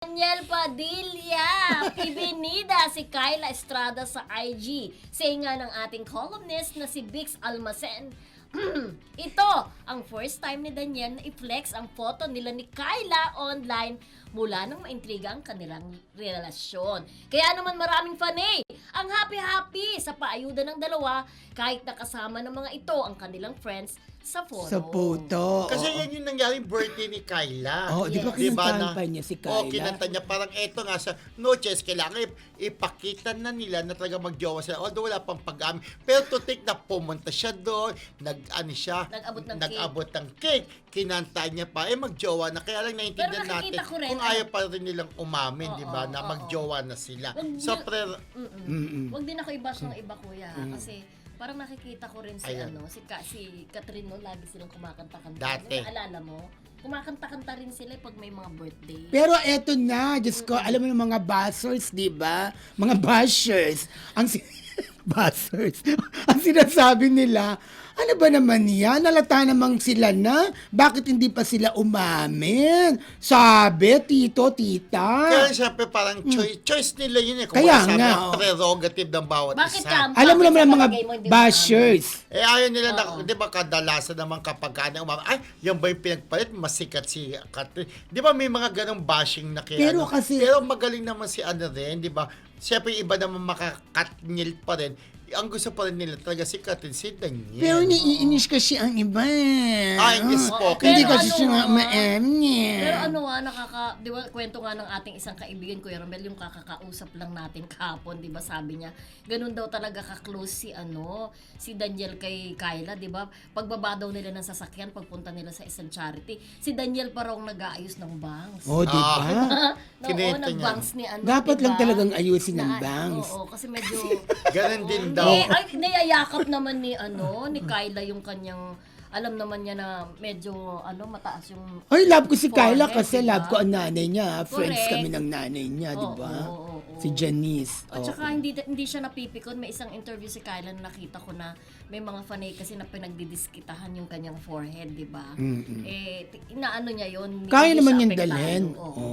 Daniel Padilla, ibinida si Kyla Estrada sa IG. Say nga ng ating columnist na si Bix Almacen, ito ang first time ni Daniel na i-flex ang photo nila ni Kyla online mula nang maintriga ang kanilang relasyon. Kaya naman maraming fanay ang happy-happy sa paayuda ng dalawa kahit nakasama ng mga ito ang kanilang friends sa photo. Sa photo. Kasi oo. yan yung nangyaring birthday ni Kyla. Oh, di ba Yes. kinantahan pa niya si Kyla? kinanta niya. Parang eto nga sa No Chess, kailangan ipakita na nila na talaga magjowa sila. Although wala pang pag-amin. Pero to think na pumunta siya doon, nag-abot ng cake, kinanta niya pa, magjowa na. Kaya lang naiintindihan Pero natin nakikita ko rin, kung ayaw pa rin nilang umamin, di ba, na oo. magjowa na sila. Wag So, Huwag din ako i-bash ng iba, kuya. Kasi parang nakikita ko rin si Ayan. si Catherine, no, lagi silang kumakanta-kanta. Dati. Naalala mo? Kumakanta-kanta rin sila pag may mga birthday. Pero eto na, Diyos ko, alam mo ng mga bashers, di ba? Mga bashers. Bashers. Ang sinasabi nila, ano ba naman yan? Nalata namang sila na. Bakit hindi pa sila umamin? Sabi, tito, tita. kaya siyempre parang choice nila yun eh. Kung Kaya sabi nga, ang prerogative ng bawat Bakit isa. ka? Alam mo Bakit naman sa ang mga palagay mo hindi mo bashers. Ayaw nila na, Oo. di ba kadalasan naman kapag ay, yan ba yung pinagpalit, masikat si Catherine. Di ba may mga ganong bashing na kaya, Pero kasi- pero magaling naman si ano rin, di ba? Siyempre, iba naman makakatnil pa rin. Ang gusto pa rin nila talaga si Catherine, si Daniel. Pero niiinis kasi ang iba. English spoken. Hindi Pero kasi ano siya nga nga, ma-amin. Pero ano di ba, kwento nga ng ating isang kaibigan, Kuya Romel, yung kakakausap lang natin kahapon, di ba, sabi niya, ganun daw talaga ka-close si Daniel kay Kyla, di ba? Pagbaba daw nila ng sasakyan, pagpunta nila sa isang charity, si Daniel pa raw nag-aayos ng bangs. Oh, di ba? Oo, Kinento niya. nag-bangs ni Dapat di lang ba? talagang ayusin ang bangs. Oo, kasi medyo... Ganon din daw. Niyayakap naman ni Kyla yung kanyang, alam naman niya na medyo, mataas yung... Ay, love ko si Kyla forehead, kasi di ba? love ko ang nanay niya. Friends Correct. kami ng nanay niya, di ba? Oo. Si Janice. At saka hindi siya napipikon. May isang interview si Kyla na nakita ko na may mga fanay kasi na pinagdidiskitahan yung kanyang forehead, di ba? Inaano niya yun. Kaya hindi naman siya yung apektado. dalhin. Oo. Oo.